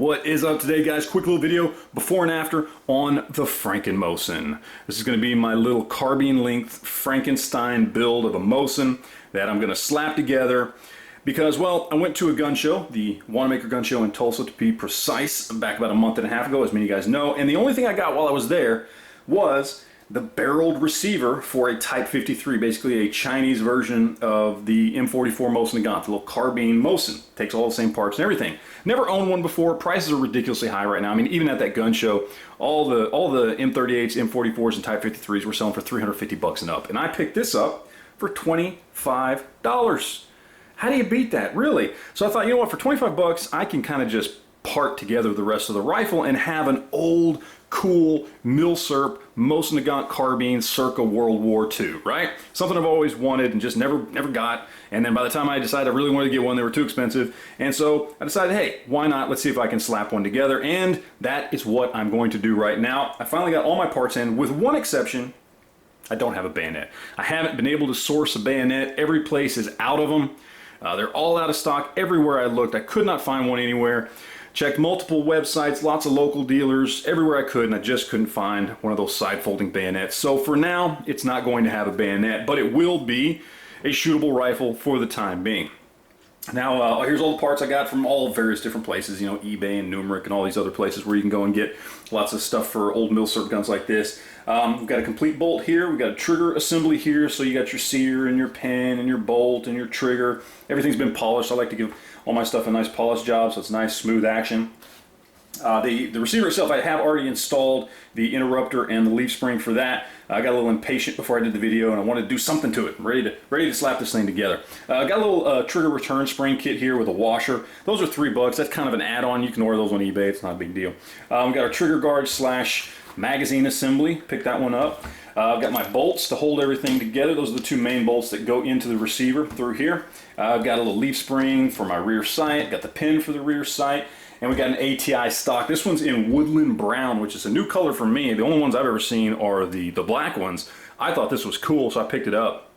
What is up today, guys? Quick little video before and after on the Franken-Mosin. This is going to be my little carbine length Frankenstein build of a Mosin that I'm going to slap together because, well, I went to a gun show, the Wanamaker gun show in Tulsa to be precise, back about a month and a half ago, as many of you guys know, and the only thing I got while I was there was the barreled receiver for a Type 53, basically a Chinese version of the M44 Mosin Nagant, the little carbine Mosin. Takes all the same parts and everything. Never owned one before. Prices are ridiculously high right now. I mean, even at that gun show, all the M38s, M44s, and Type 53s were selling for $350 and up. And I picked this up for $25. How do you beat that, really? So I thought, you know what, for 25 bucks, I can kind of just part together the rest of the rifle and have an old, cool Milsurp Mosin Nagant carbine circa World War II, right? Something I've always wanted and just never got. And then by the time I decided I really wanted to get one, they were too expensive. And so I decided, hey, why not? Let's see if I can slap one together. And that is what I'm going to do right now. I finally got all my parts in, with one exception. I don't have a bayonet. I haven't been able to source a bayonet. Every place is out of them. They're all out of stock everywhere I looked. I could not find one anywhere. Checked multiple websites, lots of local dealers, everywhere I could, and I just couldn't find one of those side folding bayonets. So for now, it's not going to have a bayonet, but it will be a shootable rifle for the time being. Now, here's all the parts I got from all various different places, you know, eBay and Numeric and all these other places where you can go and get lots of stuff for old Milsurp guns like this. We've got a complete bolt here. We've got a trigger assembly here, so you got your sear and your pin and your bolt and your trigger. Everything's been polished. I like to give all my stuff a nice polish job, so it's nice, smooth action. The receiver itself, I have already installed the interrupter and the leaf spring for that. I got a little impatient before I did the video, and I wanted to do something to it. I'm ready to slap this thing together. I got a little trigger return spring kit here with a washer. Those are $3. That's kind of an add-on. You can order those on eBay. It's not a big deal. We got our trigger guard slash magazine assembly. Pick that one up. I've got my bolts to hold everything together. Those are the two main bolts that go into the receiver through here. I've got a little leaf spring for my rear sight. Got the pin for the rear sight. And we got an ATI stock. This one's in woodland brown, which is a new color for me. The only ones I've ever seen are the black ones. I thought this was cool, so I picked it up.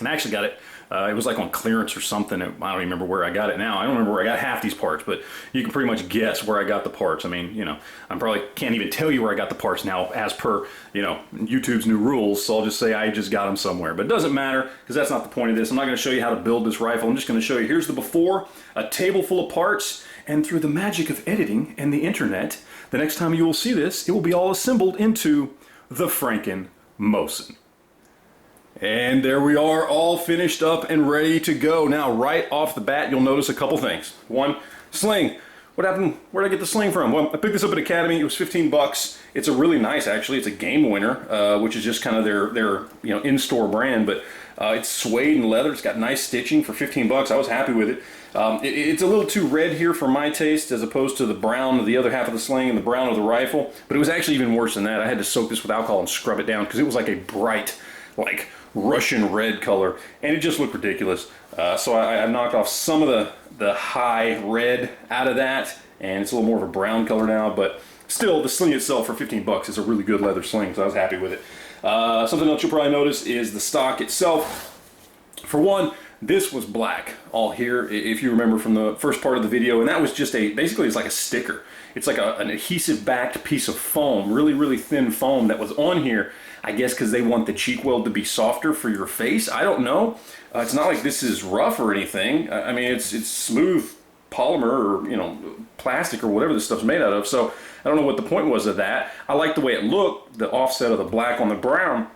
And I actually got it. It was like on clearance or something. I don't even remember where I got it now. I don't remember where I got half these parts, but you can pretty much guess where I got the parts. I mean, you know, I probably can't even tell you where I got the parts now as per, you know, YouTube's new rules. So I'll just say I just got them somewhere. But it doesn't matter, because that's not the point of this. I'm not going to show you how to build this rifle. I'm just going to show you, here's the before, a table full of parts, and through the magic of editing and the internet, the next time you will see this, it will be all assembled into the Franken-Mosin. And there we are, all finished up and ready to go. Now, right off the bat, you'll notice a couple things. One, sling. What happened? Where did I get the sling from? Well, I picked this up at Academy. It was 15 bucks. It's a really nice, actually. It's a game winner, which is just kind of their you know, in-store brand, but it's suede and leather. It's got nice stitching for 15 bucks. I was happy with it. It's a little too red here for my taste, as opposed to the brown of the other half of the sling and the brown of the rifle. But it was actually even worse than that. I had to soak this with alcohol and scrub it down because it was like a bright, like Russian red color, and it just looked ridiculous. So I knocked off some of the high red out of that, and it's a little more of a brown color now. But still, the sling itself for 15 bucks is a really good leather sling, so I was happy with it. Something else you'll probably notice is the stock itself. For one, this was black all here, if you remember from the first part of the video, and that was just basically it's like a sticker. It's like an adhesive backed piece of foam, really thin foam that was on here, I guess because they want the cheek weld to be softer for your face. I don't know. It's not like this is rough or anything. I mean, it's smooth polymer, or, you know, plastic or whatever this stuff's made out of. So I don't know what the point was of that. I like the way it looked, the offset of the black on the brown.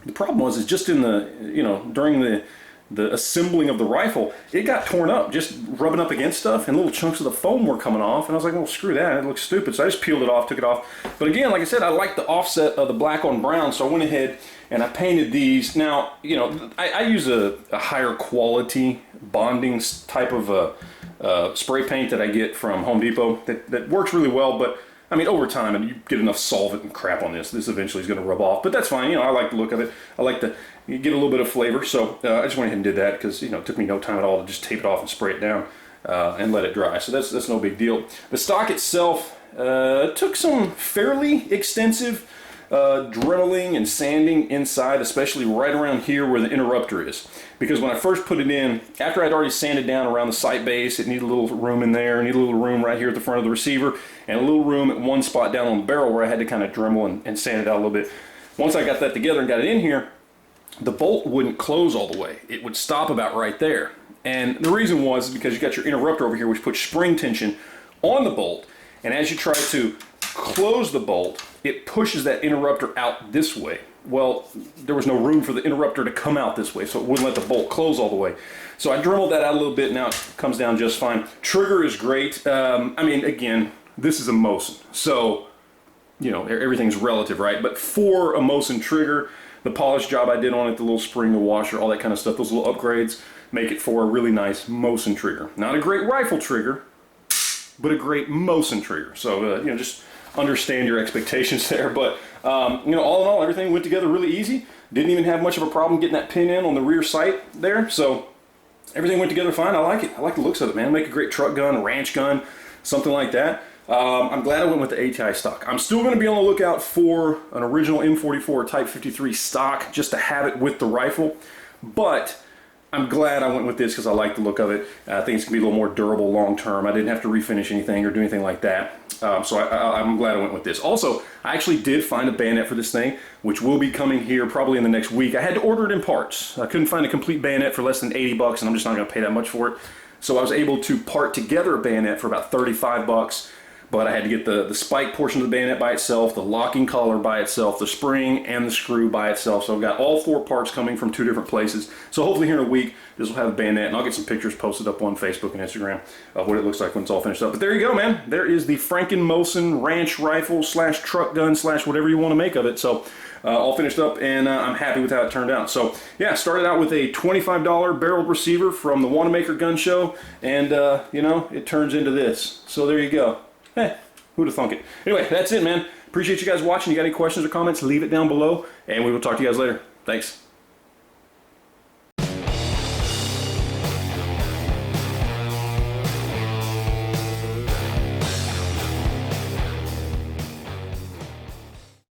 The problem was, is just in the, you know, during the assembling of the rifle, it got torn up, just rubbing up against stuff, and little chunks of the foam were coming off, and I was like, well, screw that, it looks stupid. So I just peeled it off, took it off. But again, like I said, I like the offset of the black on brown, so I went ahead and I painted these. Now, you know, I use a higher quality bonding type of spray paint that I get from Home Depot that works really well, but I mean, over time, and you get enough solvent and crap on this eventually is going to rub off. But that's fine. You know, I like the look of it. I like to get a little bit of flavor. So I just went ahead and did that because, you know, it took me no time at all to just tape it off and spray it down and let it dry. So that's no big deal. The stock itself took some fairly extensive dremeling and sanding inside, especially right around here where the interrupter is. Because when I first put it in, after I'd already sanded down around the sight base, it needed a little room in there, needed a little room right here at the front of the receiver, and a little room at one spot down on the barrel where I had to kind of dremel and sand it out a little bit. Once I got that together and got it in here, the bolt wouldn't close all the way. It would stop about right there. And the reason was because you got your interrupter over here, which puts spring tension on the bolt, and as you try to close the bolt, it pushes that interrupter out this way. Well, there was no room for the interrupter to come out this way, so it wouldn't let the bolt close all the way. So I dremeled that out a little bit. Now it comes down just fine. Trigger is great. I mean, again, this is a Mosin, so you know, everything's relative, right? But for a Mosin trigger, the polish job I did on it, the little spring, the washer, all that kind of stuff, those little upgrades make it for a really nice Mosin trigger. Not a great rifle trigger, but a great Mosin trigger. So, you know, just understand your expectations there. But, you know, all in all, everything went together really easy. Didn't even have much of a problem getting that pin in on the rear sight there. So everything went together fine. I like it. I like the looks of it, man. Make a great truck gun, ranch gun, something like that. I'm glad I went with the ATI stock. I'm still going to be on the lookout for an original M44 Type 53 stock just to have it with the rifle. But I'm glad I went with this because I like the look of it. I think it's going to be a little more durable long term. I didn't have to refinish anything or do anything like that. So I'm glad I went with this. Also, I actually did find a bayonet for this thing, which will be coming here probably in the next week. I had to order it in parts. I couldn't find a complete bayonet for less than 80 bucks, and I'm just not going to pay that much for it. So I was able to part together a bayonet for about 35 bucks. But I had to get the spike portion of the bayonet by itself, the locking collar by itself, the spring and the screw by itself. So I've got all 4 parts coming from 2 different places. So hopefully here in a week, this will have a bayonet, and I'll get some pictures posted up on Facebook and Instagram of what it looks like when it's all finished up. But there you go, man. There is the Franken-Mosin ranch rifle slash truck gun slash whatever you want to make of it. So all finished up, and I'm happy with how it turned out. So yeah, started out with a $25 barreled receiver from the Wanamaker Gun Show, and you know, it turns into this. So there you go. Hey, who'd have thunk it? Anyway, that's it, man. Appreciate you guys watching. You got any questions or comments, leave it down below, and we will talk to you guys later. Thanks.